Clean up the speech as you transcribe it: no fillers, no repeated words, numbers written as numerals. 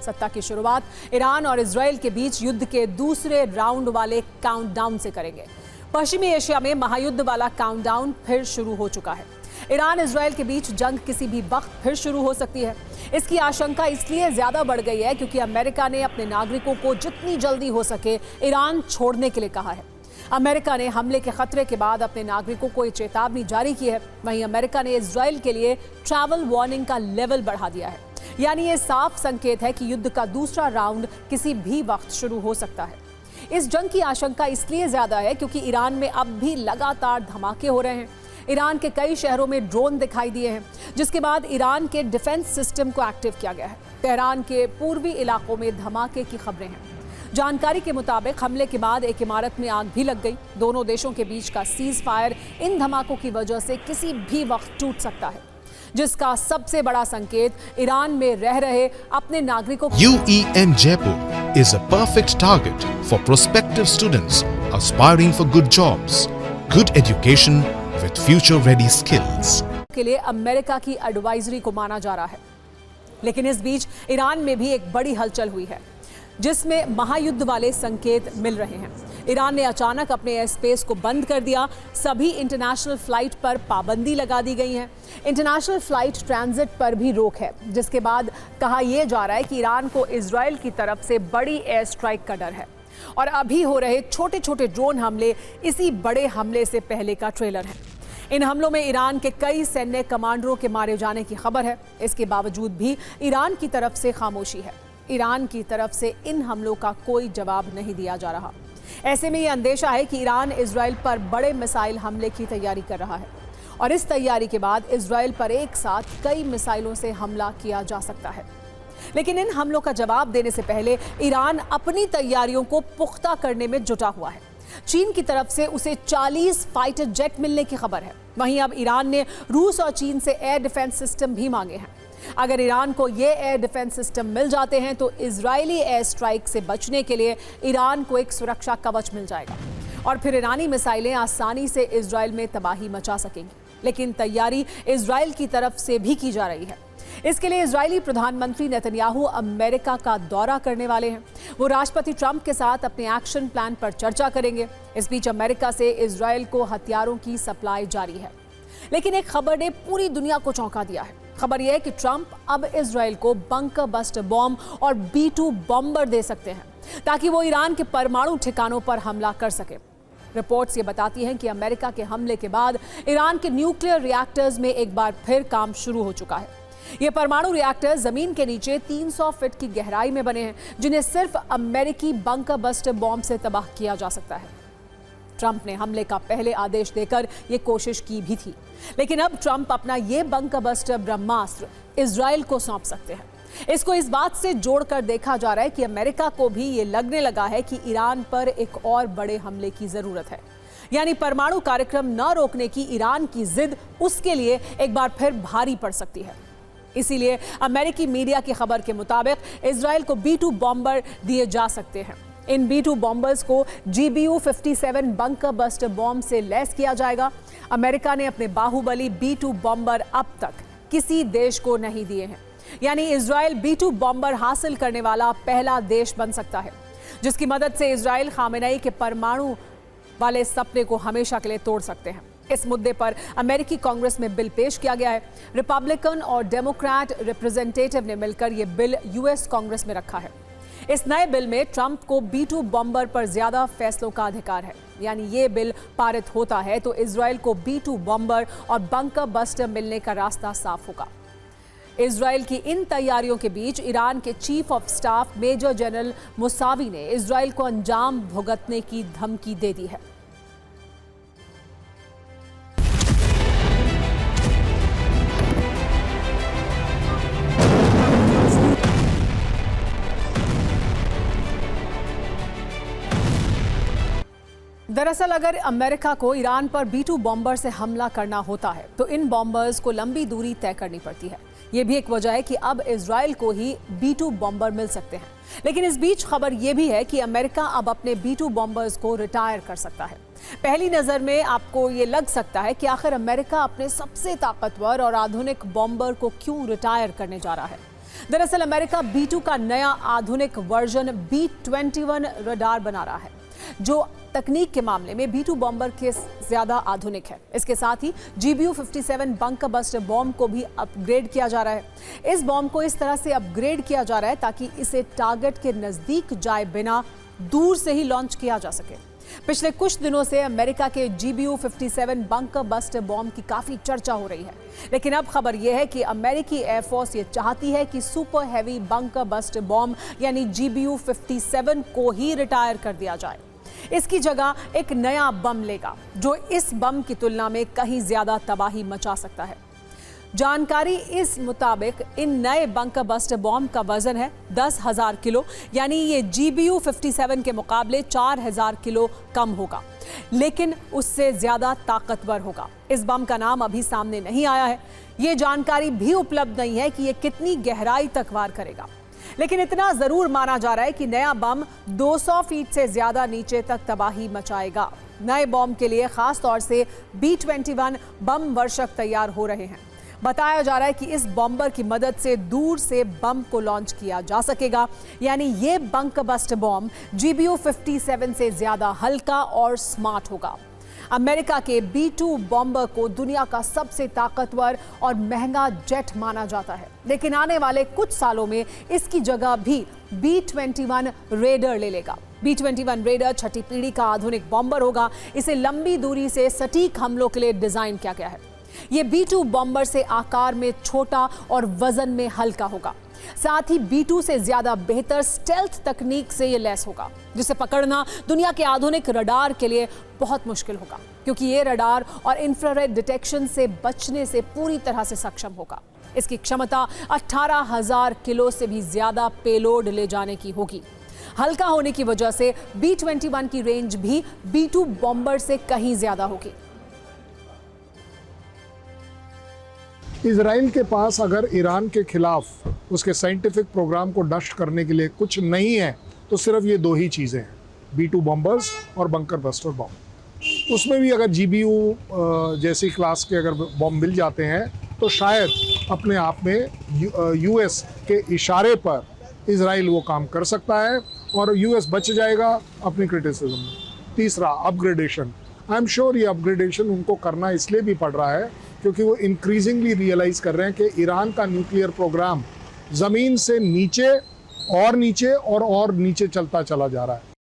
सत्ता की शुरुआत ईरान और इजराइल के बीच युद्ध के दूसरे राउंड वाले काउंटडाउन से करेंगे। पश्चिमी एशिया में महायुद्ध वाला काउंटडाउन फिर शुरू हो चुका है। ईरान इजराइल के बीच जंग किसी भी वक्त फिर शुरू हो सकती है। इसकी आशंका इसलिए ज्यादा बढ़ गई है क्योंकि अमेरिका ने अपने नागरिकों को जितनी जल्दी हो सके ईरान छोड़ने के लिए कहा है। अमेरिका ने हमले के खतरे के बाद अपने नागरिकों को ये चेतावनी जारी की है। वहीं अमेरिका ने इजराइल के लिए ट्रैवल वार्निंग का लेवल बढ़ा दिया है। यानी ये साफ संकेत है कि युद्ध का दूसरा राउंड किसी भी वक्त शुरू हो सकता है। इस जंग की आशंका इसलिए ज्यादा है क्योंकि ईरान में अब भी लगातार धमाके हो रहे हैं। ईरान के कई शहरों में ड्रोन दिखाई दिए हैं, जिसके बाद ईरान के डिफेंस सिस्टम को एक्टिव किया गया है। तेहरान के पूर्वी इलाकों में धमाके की खबरें हैं। जानकारी के मुताबिक हमले के बाद एक इमारत में आग भी लग गई। दोनों देशों के बीच का सीज फायर इन धमाकों की वजह से किसी भी वक्त टूट सकता है, जिसका सबसे बड़ा संकेत ईरान में रह रहे अपने नागरिकों UEM Jaipur is a perfect target for prospective students aspiring for good jobs, good education with future-ready skills. के लिए अमेरिका की एडवाइजरी को माना जा रहा है। लेकिन इस बीच ईरान में भी एक बड़ी हलचल हुई है, जिसमें महायुद्ध वाले संकेत मिल रहे हैं। ईरान ने अचानक अपने एयर स्पेस को बंद कर दिया। सभी इंटरनेशनल फ्लाइट पर पाबंदी लगा दी गई है। इंटरनेशनल फ्लाइट ट्रांजिट पर भी रोक है, जिसके बाद कहा यह जा रहा है कि ईरान को इजराइल की तरफ से बड़ी एयर स्ट्राइक का डर है। और अभी हो रहे छोटे छोटे ड्रोन हमले इसी बड़े हमले से पहले का ट्रेलर है। इन हमलों में ईरान के कई सैन्य कमांडरों के मारे जाने की खबर है। इसके बावजूद भी ईरान की तरफ से खामोशी है। ईरान की तरफ से इन हमलों का कोई जवाब नहीं दिया जा रहा। ऐसे में यह अंदेशा है कि ईरान इजराइल पर बड़े मिसाइल हमले की तैयारी कर रहा है और इस तैयारी के बाद इजराइल पर एक साथ कई मिसाइलों से हमला किया जा सकता है। लेकिन इन हमलों का जवाब देने से पहले ईरान अपनी तैयारियों को पुख्ता करने में जुटा हुआ है। चीन की तरफ से उसे 40 फाइटर जेट मिलने की खबर है। वहीं अब ईरान ने रूस और चीन से एयर डिफेंस सिस्टम भी मांगे हैं। अगर ईरान को ये एयर डिफेंस सिस्टम मिल जाते हैं तो इजरायली एयर स्ट्राइक से बचने के लिए ईरान को एक सुरक्षा कवच मिल जाएगा और फिर ईरानी मिसाइलें आसानी से इजराइल में तबाही मचा सकेंगी। लेकिन तैयारी इजराइल की तरफ से भी की जा रही है। इसके लिए इजरायली प्रधानमंत्री नेतन्याहू अमेरिका का दौरा करने वाले हैं। वो राष्ट्रपति ट्रंप के साथ अपने एक्शन प्लान पर चर्चा करेंगे। इस बीच अमेरिका से इजराइल को हथियारों की सप्लाई जारी है। लेकिन एक खबर ने पूरी दुनिया को चौंका दिया है। खबर यह है कि ट्रंप अब इजराइल को बंकर बस्टर बॉम्ब और B-2 बॉम्बर दे सकते हैं ताकि वो ईरान के परमाणु ठिकानों पर हमला कर सके। रिपोर्ट्स ये बताती हैं कि अमेरिका के हमले के बाद ईरान के न्यूक्लियर रिएक्टर्स में एक बार फिर काम शुरू हो चुका है। ये परमाणु रिएक्टर जमीन के नीचे 300 फीट की गहराई में बने हैं, जिन्हें सिर्फ अमेरिकी बंकर बस्टर बॉम्ब से तबाह किया जा सकता है। ट्रंप ने हमले का पहले आदेश देकर यह कोशिश की भी थी, लेकिन अब ट्रंप अपना ये बंकर बस्टर ब्रह्मास्त्र इजराइल को सौंप सकते हैं। इसको इस बात से जोड़कर देखा जा रहा है कि अमेरिका को भी ये लगने लगा है कि ईरान पर एक और बड़े हमले की जरूरत है। यानी परमाणु कार्यक्रम न रोकने की ईरान की जिद उसके लिए एक बार फिर भारी पड़ सकती है। इसीलिए अमेरिकी मीडिया की खबर के मुताबिक इजराइल को B-2 बॉम्बर दिए जा सकते हैं। इन B-2 बॉम्बर्स को GBU-57 बंकर बस्टर बॉम्ब से लैस किया जाएगा। अमेरिका ने अपने बाहुबली B-2 बॉम्बर अब तक किसी देश को नहीं दिए हैं। यानी इजराइल B-2 बॉम्बर हासिल करने वाला पहला देश बन सकता है, जिसकी मदद से इजराइल खामेनेई के परमाणु वाले सपने को हमेशा के लिए तोड़ सकते हैं। इस मुद्दे पर अमेरिकी कांग्रेस में बिल पेश किया गया है। रिपब्लिकन और डेमोक्रेट रिप्रेजेंटेटिव ने मिलकर यह बिल यूएस कांग्रेस में रखा है। इस नए बिल में ट्रंप को B-2 बॉम्बर पर ज्यादा फैसलों का अधिकार है। यानी ये बिल पारित होता है तो इजराइल को B-2 बॉम्बर और बंकर बस्टर मिलने का रास्ता साफ होगा। इजराइल की इन तैयारियों के बीच ईरान के chief of staff major general Mousavi ने इजराइल को अंजाम भुगतने की धमकी दे दी है। दरअसल अगर अमेरिका को ईरान पर B-2 बॉम्बर से हमला करना होता है तो इन बॉम्बर्स को लंबी दूरी तय करनी पड़ती है। ये भी एक वजह है कि अब इजराइल को ही B-2 बॉम्बर मिल सकते हैं। लेकिन इस बीच खबर यह भी है कि अमेरिका अब अपने B-2 बॉम्बर्स को रिटायर कर सकता है। पहली नजर में आपको ये लग सकता है कि आखिर अमेरिका अपने सबसे ताकतवर और आधुनिक बॉम्बर को क्यों रिटायर करने जा रहा है। दरअसल अमेरिका B2 का नया आधुनिक वर्जन B-21 रडार बना रहा है, जो तकनीक के मामले में B2 बॉम्बर के ज्यादा आधुनिक है। इसके साथ ही GBU-57 बंकर बस्टर बॉम्ब को भी अपग्रेड किया जा रहा है। इस बॉम्ब को इस तरह से अपग्रेड किया जा रहा है ताकि इसे टारगेट के नजदीक जाए बिना दूर से ही लॉन्च किया जा सके। पिछले कुछ दिनों से अमेरिका के GBU-57 बंकर बस्टर बॉम्ब की काफी चर्चा हो रही है, लेकिन अब खबर यह है कि अमेरिकी एयरफोर्स ये चाहती है कि super heavy bunker buster bomb यानी GBU-57 को ही रिटायर कर दिया जाए। इसकी जगह एक नया बम लेगा जो इस बम की तुलना में कहीं ज्यादा तबाही मचा सकता है। जानकारी इस मुताबिक इन नए बंकर बस्टर बॉम्ब का वजन है 10,000 किलो, यानी ये GBU-57 के मुकाबले 4,000 किलो कम होगा, लेकिन उससे ज्यादा ताकतवर होगा। इस बम का नाम अभी सामने नहीं आया है। ये जानकारी भी उपलब्ध नहीं है कि ये कितनी गहराई तक वार करेगा, लेकिन इतना जरूर माना जा रहा है कि नया बम 200 फीट से ज्यादा नीचे तक तबाही मचाएगा। नए बॉम्ब के लिए खास तौर से B-21 बम वर्षक तैयार हो रहे हैं। बताया जा रहा है कि इस बॉम्बर की मदद से दूर से बम को लॉन्च किया जा सकेगा, यानी ये बंकर बस्टर बॉम्ब GBU-57 से ज्यादा हल्का और स्मार्ट होगा। अमेरिका के B-2 बॉम्बर को दुनिया का सबसे ताकतवर और महंगा जेट माना जाता है, लेकिन आने वाले कुछ सालों में इसकी जगह भी B-21 रेडर ले लेगा। B-21 रेडर छठी पीढ़ी का आधुनिक बॉम्बर होगा। इसे लंबी दूरी से सटीक हमलों के लिए डिजाइन किया गया है। ये B-2 बॉम्बर से आकार में छोटा और वजन में हल्का होगा। साथ ही B-2 से ज्यादा बेहतर स्टेल्थ तकनीक से ये लैस होगा, जिसे पकड़ना दुनिया के आधुनिक रडार के लिए बहुत मुश्किल होगा, क्योंकि ये रडार और इंफ्रारेड डिटेक्शन से बचने से पूरी तरह से सक्षम होगा। इसकी क्षमता 18,000 किलो से भी ज्यादा पेलोड ले जाने की होगी। हल्का होने की वजह से B-21 की रेंज भी B-2 बॉम्बर से कहीं ज्यादा होगी। इजराइल के पास अगर ईरान के खिलाफ उसके साइंटिफिक प्रोग्राम को नष्ट करने के लिए कुछ नहीं है तो सिर्फ ये दो ही चीज़ें हैं, B-2 बॉम्बर्स और बंकर बस्टर बॉम्ब। उसमें भी अगर GBU जैसी क्लास के अगर बॉम्ब मिल जाते हैं तो शायद अपने आप में US के इशारे पर इजराइल वो काम कर सकता है और US बच जाएगा अपनी क्रिटिसिज्म में। तीसरा, अपग्रेडेशन। आई एम श्योर ये अपग्रेडेशन उनको करना इसलिए भी पड़ रहा है क्योंकि वो इंक्रीजिंगली रियलाइज़ कर रहे हैं कि ईरान का न्यूक्लियर प्रोग्राम ज़मीन से नीचे और नीचे और नीचे चलता चला जा रहा है।